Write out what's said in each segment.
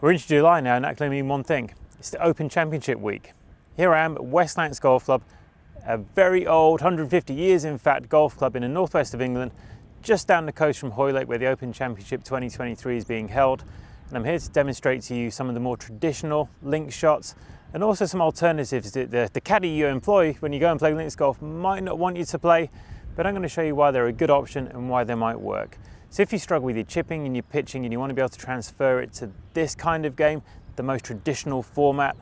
We're into July now, and that can only mean one thing. It's the Open Championship week. Here I am at West Lancs Golf Club, a very old, 150 years in fact, golf club in the northwest of England, just down the coast from Hoylake, where the Open Championship 2023 is being held. And I'm here to demonstrate to you some of the more traditional links shots and also some alternatives that the caddy you employ when you go and play links golf might not want you to play, but I'm going to show you why they're a good option and why they might work. So if you struggle with your chipping and your pitching and you want to be able to transfer it to this kind of game, the most traditional format,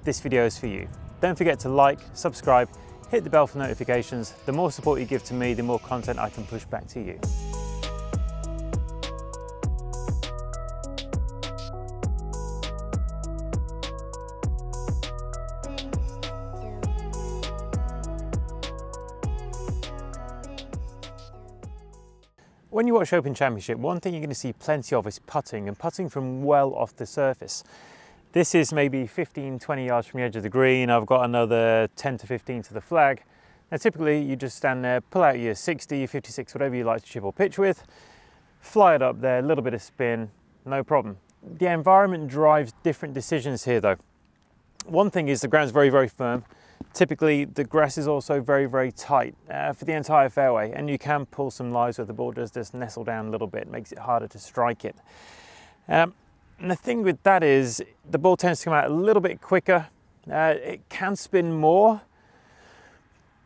this video is for you. Don't forget to like, subscribe, hit the bell for notifications. The more support you give to me, the more content I can push back to you. When you watch Open Championship, one thing you're going to see plenty of is putting, and putting from well off the surface. This is maybe 15-20 yards from the edge of the green. I've got another 10 to 15 to the flag. Now typically you just stand there, pull out your 60, 56, whatever you like to chip or pitch with, fly it up there, a little bit of spin, no problem. The environment drives different decisions here though. One thing is the ground's very, very firm. Typically the grass is also very, very tight for the entire fairway, and you can pull some lies where the ball does just nestle down a little bit, makes it harder to strike it. And the thing with that is the ball tends to come out a little bit quicker. It can spin more,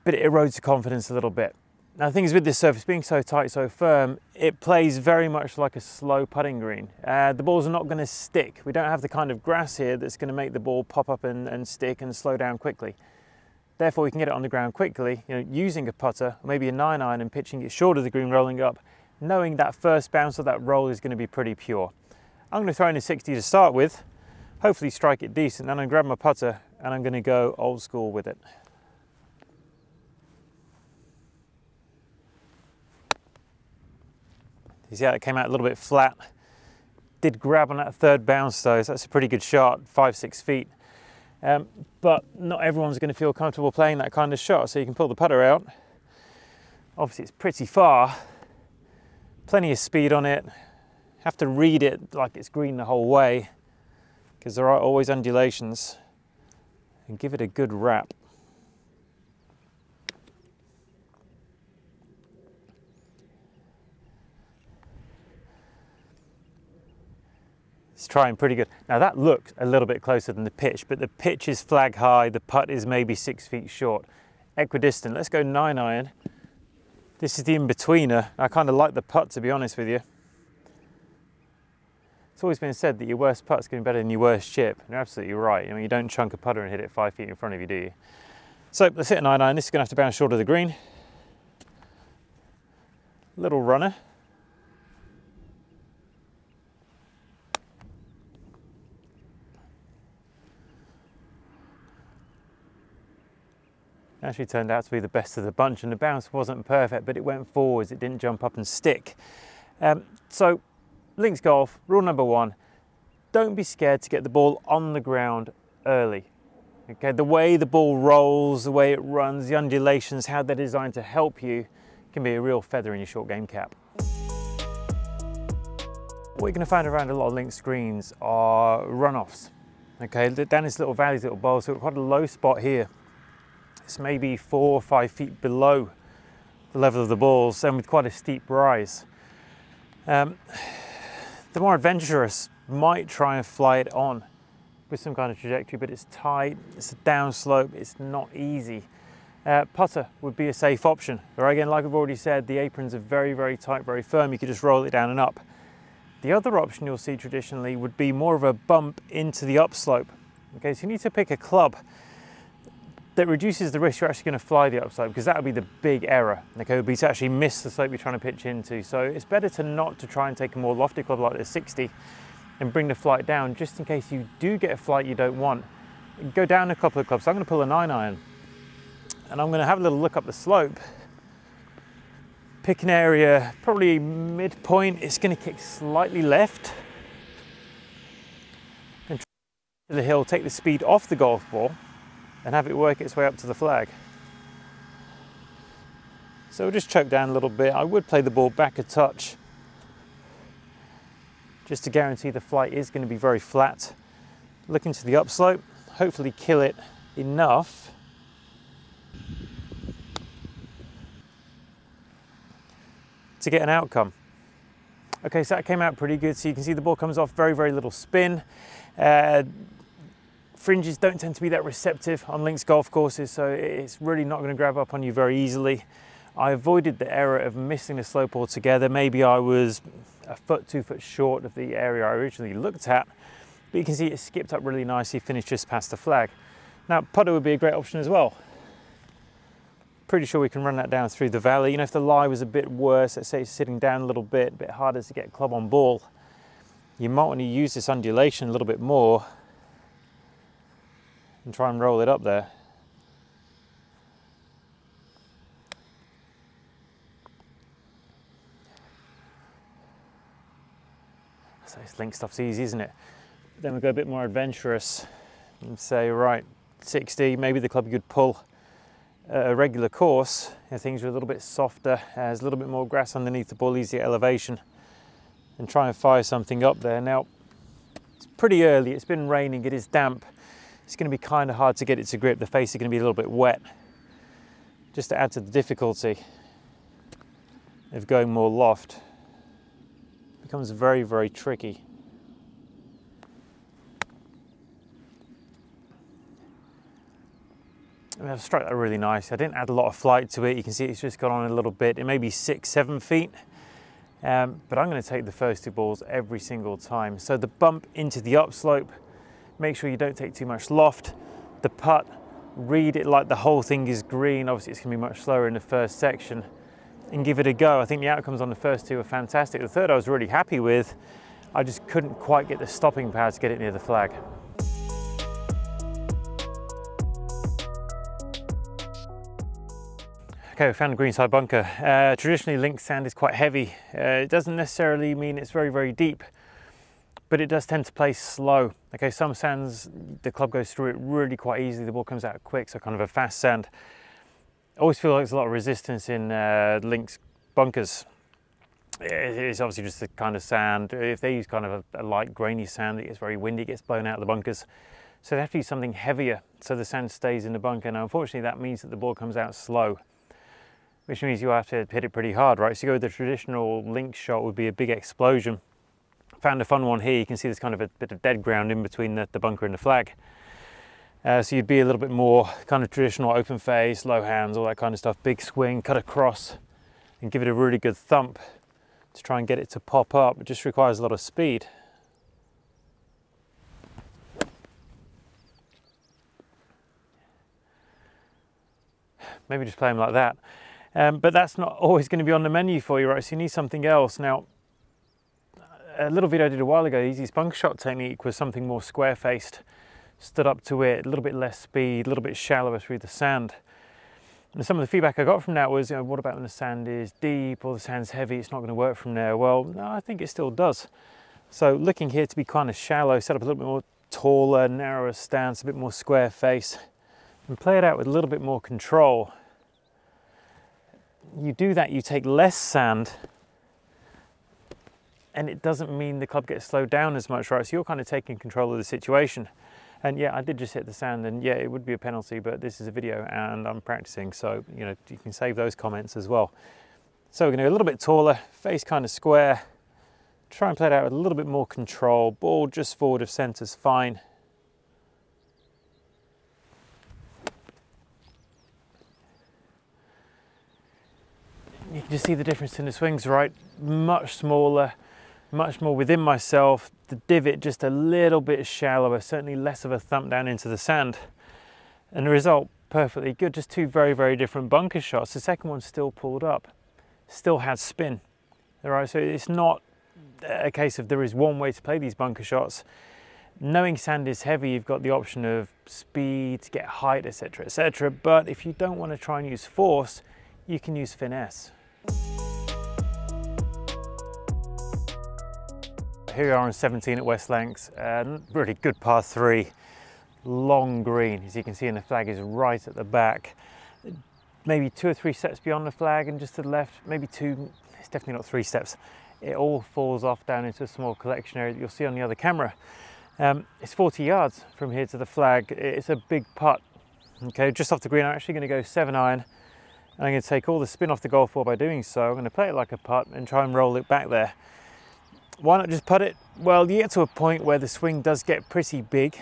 but it erodes the confidence a little bit. Now the thing is, with this surface being so tight, so firm, it plays very much like a slow putting green. The balls are not going to stick. We don't have the kind of grass here that's going to make the ball pop up and stick and slow down quickly. Therefore we can get it on the ground quickly, using a putter, or maybe a 9-iron, and pitching it short of the green, rolling up, knowing that first bounce of that roll is going to be pretty pure. I'm going to throw in a 60 to start with, hopefully strike it decent, then I'm going to grab my putter and I'm going to go old school with it. You see how it came out a little bit flat. Did grab on that third bounce though, so that's a pretty good shot, 5-6 feet. But not everyone's going to feel comfortable playing that kind of shot, so you can pull the putter out. Obviously it's pretty far, plenty of speed on it. Have to read it like it's green the whole way, because there are always undulations, and give it a good wrap. It's trying pretty good. Now that looks a little bit closer than the pitch, but the pitch is flag high, the putt is maybe 6 feet short. Equidistant, let's go 9-iron. This is the in-betweener. I kind of like the putt, to be honest with you. It's always been said that your worst putt's going to be better than your worst chip. And you're absolutely right. I mean, you don't chunk a putter and hit it 5 feet in front of you, do you? So let's hit a 9-iron. This is going to have to bounce short of the green. Little runner. Actually turned out to be the best of the bunch, and the bounce wasn't perfect, but it went forwards, it didn't jump up and stick. So links golf, rule number one, don't be scared to get the ball on the ground early. Okay, the way the ball rolls, the way it runs, the undulations, how they're designed to help you can be a real feather in your short game cap. What you're going to find around a lot of links greens are runoffs. Okay, down this little valley, little bowl, so we've got quite a low spot here. It's maybe 4 or 5 feet below the level of the balls, and with quite a steep rise. The more adventurous might try and fly it on with some kind of trajectory, but it's tight, it's a downslope, it's not easy. Putter would be a safe option. Or again, like I've already said, the aprons are very, very tight, very firm. You could just roll it down and up. The other option you'll see traditionally would be more of a bump into the upslope. Okay, so you need to pick a club that reduces the risk you're actually going to fly the upslope, because that would be the big error. Okay, would be to actually miss the slope you're trying to pitch into. So it's better to not to try and take a more lofty club like the 60 and bring the flight down, just in case you do get a flight you don't want. Go down a couple of clubs. So I'm going to pull a 9-iron and I'm going to have a little look up the slope. Pick an area, probably midpoint. It's going to kick slightly left and to the hill, take the speed off the golf ball and have it work its way up to the flag. So we'll just choke down a little bit. I would play the ball back a touch just to guarantee the flight is going to be very flat. Look into the upslope, hopefully kill it enough to get an outcome. Okay, so that came out pretty good. So you can see the ball comes off very, very little spin. Fringes don't tend to be that receptive on links golf courses, so it's really not going to grab up on you very easily. I avoided the error of missing the slope altogether. Maybe I was a foot, 2 foot short of the area I originally looked at, but you can see it skipped up really nicely, finished just past the flag. Now, putter would be a great option as well. Pretty sure we can run that down through the valley. You know, if the lie was a bit worse, let's say it's sitting down a little bit harder to get club on ball, you might want to use this undulation a little bit more and try and roll it up there. So this link stuff's easy, isn't it? Then we go a bit more adventurous and say, right, 60, maybe the club could pull a regular course. Things are a little bit softer, there's a little bit more grass underneath the ball, easier elevation, and try and fire something up there. Now, it's pretty early, it's been raining, it is damp. It's going to be kind of hard to get it to grip. The face is going to be a little bit wet. Just to add to the difficulty of going more loft, it becomes very, very tricky. I mean, I've struck that really nice. I didn't add a lot of flight to it. You can see it's just gone on a little bit. It may be 6, 7 feet. But I'm going to take the first 2 balls every single time. So the bump into the upslope, make sure you don't take too much loft. The putt, read it like the whole thing is green. Obviously it's going to be much slower in the first section, and give it a go. I think the outcomes on the first 2 were fantastic. The third I was really happy with. I just couldn't quite get the stopping power to get it near the flag. Okay, we found a greenside bunker. Traditionally, link sand is quite heavy. It doesn't necessarily mean it's very, very deep, but it does tend to play slow. Okay, some sands, the club goes through it really quite easily. The ball comes out quick, so kind of a fast sand. I always feel like there's a lot of resistance in links bunkers. It's obviously just the kind of sand. If they use kind of a light grainy sand, it gets very windy, it gets blown out of the bunkers. So they have to use something heavier so the sand stays in the bunker. Now, unfortunately, that means that the ball comes out slow, which means you have to hit it pretty hard, right? So you go with the traditional link shot would be a big explosion. Found a fun one here. You can see there's kind of a bit of dead ground in between the bunker and the flag. So you'd be a little bit more kind of traditional open face, low hands, all that kind of stuff. Big swing, cut across, and give it a really good thump to try and get it to pop up. It just requires a lot of speed. Maybe just play them like that. But that's not always going to be on the menu for you, right? So you need something else. Now, a little video I did a while ago, the easiest bunker shot technique was something more square-faced, stood up to it, a little bit less speed, a little bit shallower through the sand. And some of the feedback I got from that was, you know, what about when the sand is deep or the sand's heavy, it's not going to work from there? Well, no, I think it still does. So looking here to be kind of shallow, set up a little bit more taller, narrower stance, a bit more square face, and play it out with a little bit more control. You do that, you take less sand, and it doesn't mean the club gets slowed down as much, right? So you're kind of taking control of the situation. And yeah, I did just hit the sand, and yeah, it would be a penalty, but this is a video and I'm practicing, so you know, you can save those comments as well. So we're gonna go a little bit taller, face kind of square, try and play it out with a little bit more control. Ball just forward of center's fine. You can just see the difference in the swings, right? Much smaller, much more within myself. The divot just a little bit shallower, certainly less of a thump down into the sand. And the result, perfectly good. Just 2 very, very different bunker shots. The second one still pulled up, still had spin. All right, so it's not a case of there is one way to play these bunker shots. Knowing sand is heavy, you've got the option of speed, to get height, etc., etc. But if you don't want to try and use force, you can use finesse. Here we are on 17 at West Lancs, really good par 3, long green, as you can see, and the flag is right at the back. Maybe 2 or 3 steps beyond the flag and just to the left, maybe 2, it's definitely not 3 steps. it all falls off down into a small collection area that you'll see on the other camera. It's 40 yards from here to the flag. It's a big putt. Okay, just off the green, I'm actually going to go 7-iron, and I'm going to take all the spin off the golf ball by doing so. I'm going to play it like a putt and try and roll it back there. Why not just putt it? Well, you get to a point where the swing does get pretty big,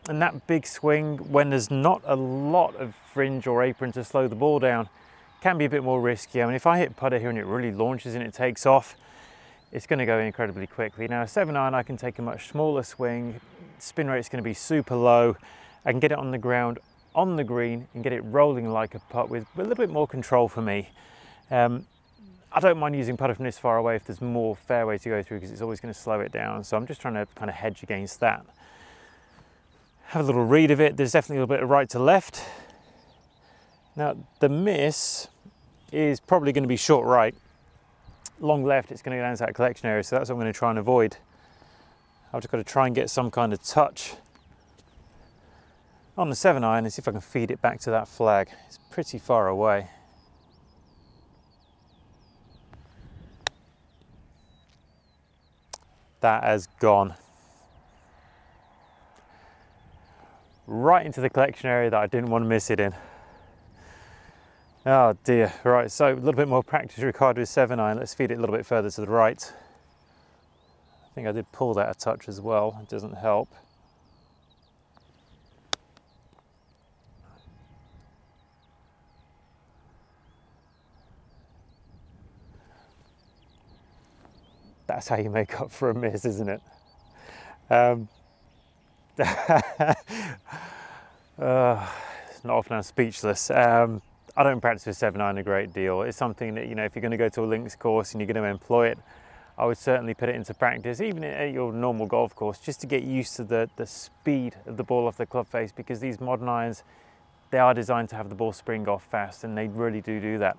and that big swing, when there's not a lot of fringe or apron to slow the ball down, can be a bit more risky. I mean, if I hit putter here and it really launches and it takes off, it's going to go incredibly quickly. Now, a 7-iron, I can take a much smaller swing. Spin rate's going to be super low. I can get it on the ground, on the green, and get it rolling like a putt with a little bit more control for me. I don't mind using putter from this far away if there's more fairway to go through, because it's always going to slow it down. So I'm just trying to kind of hedge against that. Have a little read of it. There's definitely a little bit of right to left. Now, the miss is probably going to be short right. Long left, it's going to go down to that collection area, so that's what I'm going to try and avoid. I've just got to try and get some kind of touch on the 7-iron and see if I can feed it back to that flag. It's pretty far away. That has gone right into the collection area that I didn't want to miss it in. Oh dear. Right, so a little bit more practice required with 7-iron. Let's feed it a little bit further to the right. I think I did pull that a touch as well. It doesn't help. That's how you make up for a miss, isn't it? It's not often I'm speechless. I don't practice with 7-iron a great deal. It's something that, you know, if you're going to go to a links course and you're going to employ it, I would certainly put it into practice, even at your normal golf course, just to get used to the speed of the ball off the club face, because these modern irons, they are designed to have the ball spring off fast, and they really do that.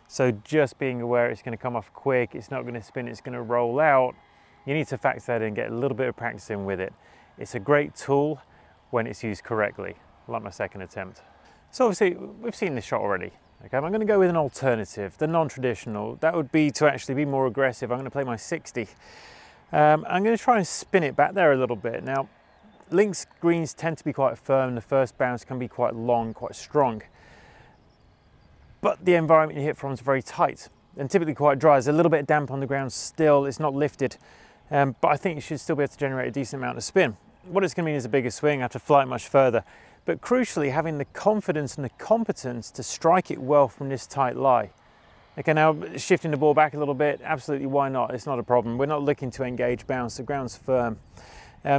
So just being aware it's going to come off quick, it's not going to spin, it's going to roll out, you need to factor that in and get a little bit of practice in with it. It's a great tool when it's used correctly, like my second attempt. So obviously we've seen this shot already. Okay, I'm going to go with an alternative, the non-traditional. That would be to actually be more aggressive. I'm going to play my 60. I'm going to try and spin it back there a little bit. Now, links greens tend to be quite firm. The first bounce can be quite long, quite strong. But the environment you hit from is very tight and typically quite dry. There's a little bit damp on the ground still. It's not lifted, but I think you should still be able to generate a decent amount of spin. What it's going to mean is a bigger swing. I have to fly it much further. But crucially, having the confidence and the competence to strike it well from this tight lie. Okay, now shifting the ball back a little bit, absolutely, why not? It's not a problem. We're not looking to engage bounce, the ground's firm.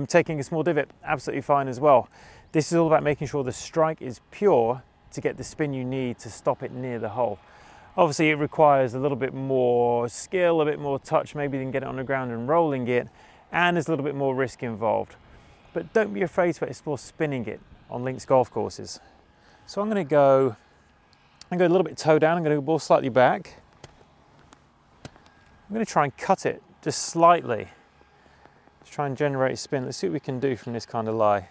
Taking a small divot, absolutely fine as well. This is all about making sure the strike is pure to get the spin you need to stop it near the hole. Obviously, it requires a little bit more skill, a bit more touch, maybe than get it on the ground and rolling it, and there's a little bit more risk involved. But don't be afraid to explore spinning it on links golf courses. So I'm going to go a little bit toe down. I'm going to go ball slightly back. I'm going to try and cut it just slightly. Let's try and generate spin. Let's see what we can do from this kind of lie.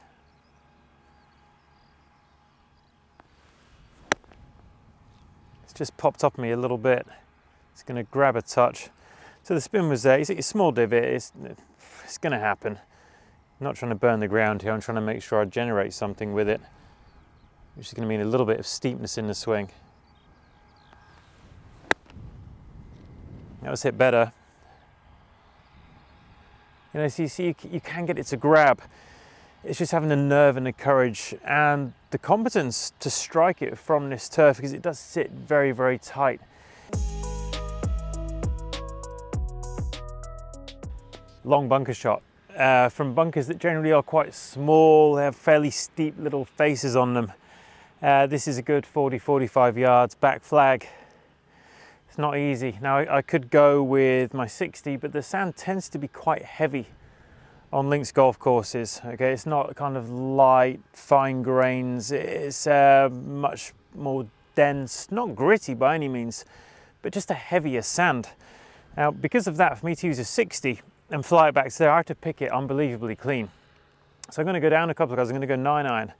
It's just popped up on me a little bit. It's going to grab a touch. So the spin was there. You see, it's a small divot. It's going to happen. I'm not trying to burn the ground here. I'm trying to make sure I generate something with it, which is going to mean a little bit of steepness in the swing. That was hit better. You know, so you see, you can get it to grab. It's just having the nerve and the courage and the competence to strike it from this turf, because it does sit very tight. Long bunker shot. From bunkers that generally are quite small, they have fairly steep little faces on them. This is a good 40-45 yards back flag. It's not easy. Now I could go with my 60, but the sand tends to be quite heavy on links golf courses. Okay, it's not kind of light, fine grains. It's much more dense, not gritty by any means, but just a heavier sand. Now, because of that, for me to use a 60 and fly it back to there, I have to pick it unbelievably clean. So I'm going to go down a couple of guys. I'm going to go 9-iron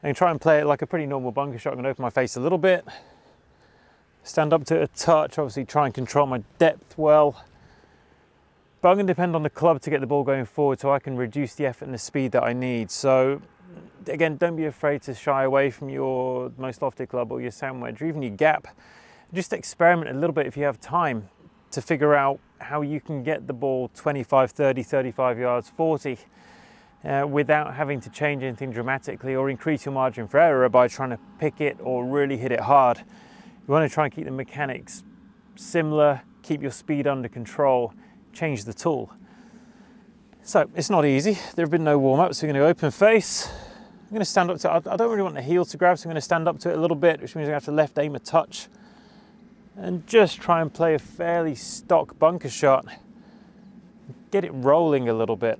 and try and play it like a pretty normal bunker shot. I'm going to open my face a little bit, stand up to it a touch, obviously try and control my depth well, but I'm going to depend on the club to get the ball going forward so I can reduce the effort and the speed that I need. So again, don't be afraid to shy away from your most lofted club or your sand wedge or even your gap. Just experiment a little bit if you have time to figure out how you can get the ball 25, 30, 35 yards, 40 without having to change anything dramatically or increase your margin for error by trying to pick it or really hit it hard. You want to try and keep the mechanics similar, keep your speed under control, change the tool. So it's not easy. There have been no warm-ups. So we're going to go open face. I'm going to stand up to it. I don't really want the heel to grab, so I'm going to stand up to it a little bit, which means I have to left aim a touch and just try and play a fairly stock bunker shot. Get it rolling a little bit.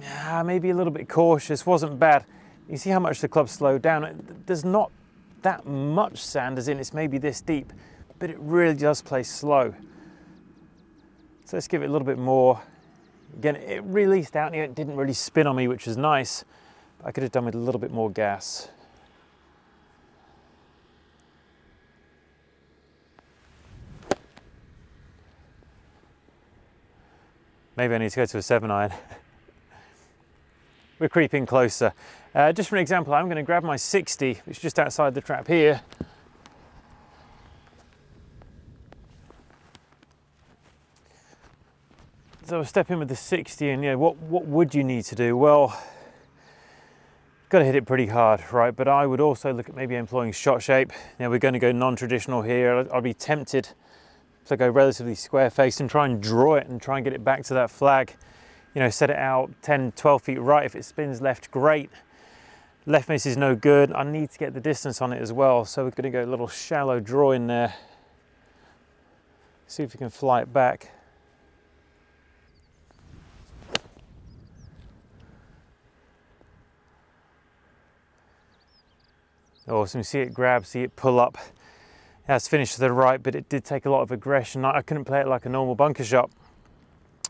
Yeah, maybe a little bit cautious, wasn't bad. You see how much the club slowed down. There's not that much sand, as in it's maybe this deep, but it really does play slow. So let's give it a little bit more. Again, it released out here, it didn't really spin on me, which is nice. But I could have done with a little bit more gas. Maybe I need to go to a 7-iron. We're creeping closer. Just for an example, I'm going to grab my 60, which is just outside the trap here. So I'll step in with the 60, and yeah, what would you need to do? Well, got to hit it pretty hard, right? But I would also look at maybe employing shot shape. Now we're going to go non-traditional here. I'd be tempted to go relatively square-faced and try and draw it and try and get it back to that flag. You know, set it out 10, 12 feet right. If it spins left, great. Left miss is no good. I need to get the distance on it as well. So we're going to go a little shallow draw in there. See if we can fly it back. Awesome, see it grab, see it pull up. That's finished to the right, but it did take a lot of aggression. I couldn't play it like a normal bunker shot,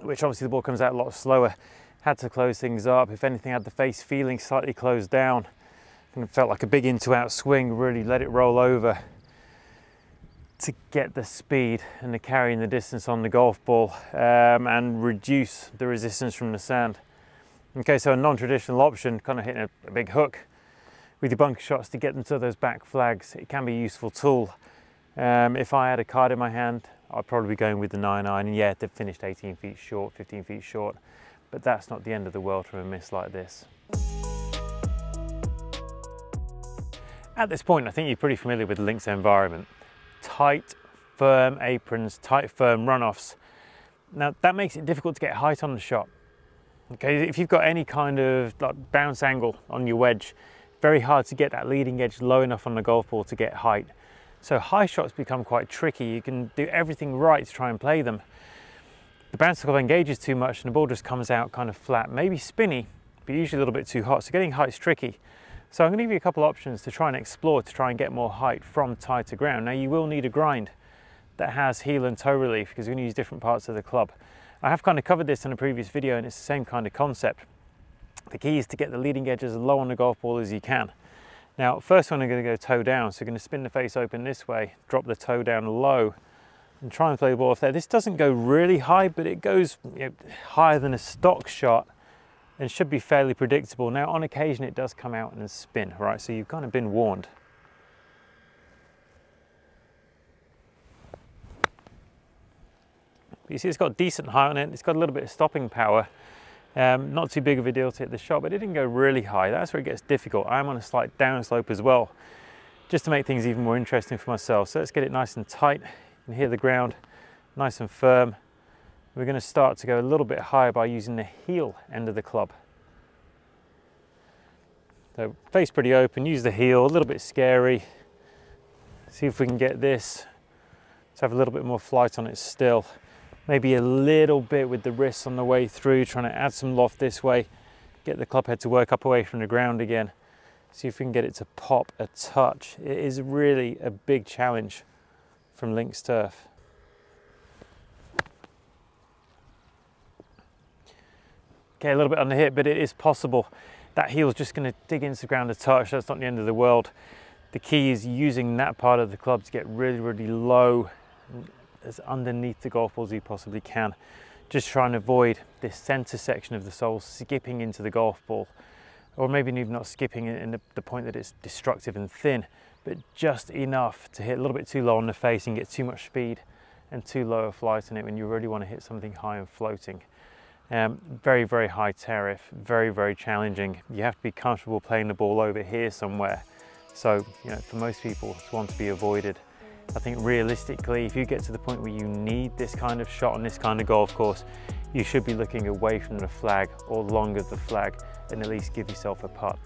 which obviously the ball comes out a lot slower. Had to close things up. If anything, had the face feeling slightly closed down. And it felt like a big into-out swing, really let it roll over to get the speed and the carry and the distance on the golf ball and reduce the resistance from the sand. Okay, so a non-traditional option, kind of hitting a big hook with your bunker shots to get them to those back flags. It can be a useful tool. If I had a card in my hand, I'd probably be going with the 9-iron, and yeah, they've finished 18 feet short, 15 feet short, but that's not the end of the world from a miss like this. At this point, I think you're pretty familiar with the links environment. Tight, firm aprons, tight, firm runoffs. Now, that makes it difficult to get height on the shot. Okay, if you've got any kind of like bounce angle on your wedge, very hard to get that leading edge low enough on the golf ball to get height. So high shots become quite tricky. You can do everything right to try and play them. The bounce club engages too much and the ball just comes out kind of flat, maybe spinny, but usually a little bit too hot. So getting height's tricky. So I'm going to give you a couple options to try and explore to try and get more height from tie to ground. Now you will need a grind that has heel and toe relief because we're going to use different parts of the club. I have kind of covered this in a previous video and it's the same kind of concept. The key is to get the leading edge as low on the golf ball as you can. Now, first one I'm going to go toe down, so I'm going to spin the face open this way, drop the toe down low, and try and play the ball off there. This doesn't go really high, but it goes higher than a stock shot and should be fairly predictable. Now, on occasion, it does come out and spin, right? So you've kind of been warned. But you see, it's got decent height on it. It's got a little bit of stopping power. Not too big of a deal to hit the shot, but it didn't go really high. That's where it gets difficult. I'm on a slight downslope as well, just to make things even more interesting for myself. So let's get it nice and tight. You can hear the ground nice and firm. We're going to start to go a little bit higher by using the heel end of the club. So face pretty open, use the heel, a little bit scary. See if we can get this to have a little bit more flight on it still. Maybe a little bit with the wrists on the way through, trying to add some loft this way, get the club head to work up away from the ground again. See if we can get it to pop a touch. It is really a big challenge from links turf. Okay, a little bit on the hip, but it is possible. That heel's just going to dig into the ground a touch. That's not the end of the world. The key is using that part of the club to get really, really low, as underneath the golf ball as you possibly can. Just try and avoid this center section of the sole skipping into the golf ball, or maybe even not skipping it in the point that it's destructive and thin, but just enough to hit a little bit too low on the face and get too much speed and too low a flight on it when you really want to hit something high and floating. Very, very high tariff, very, very challenging. You have to be comfortable playing the ball over here somewhere. So, you know, for most people, it's one to be avoided. I think realistically, if you get to the point where you need this kind of shot on this kind of golf course, you should be looking away from the flag or longer the flag and at least give yourself a putt.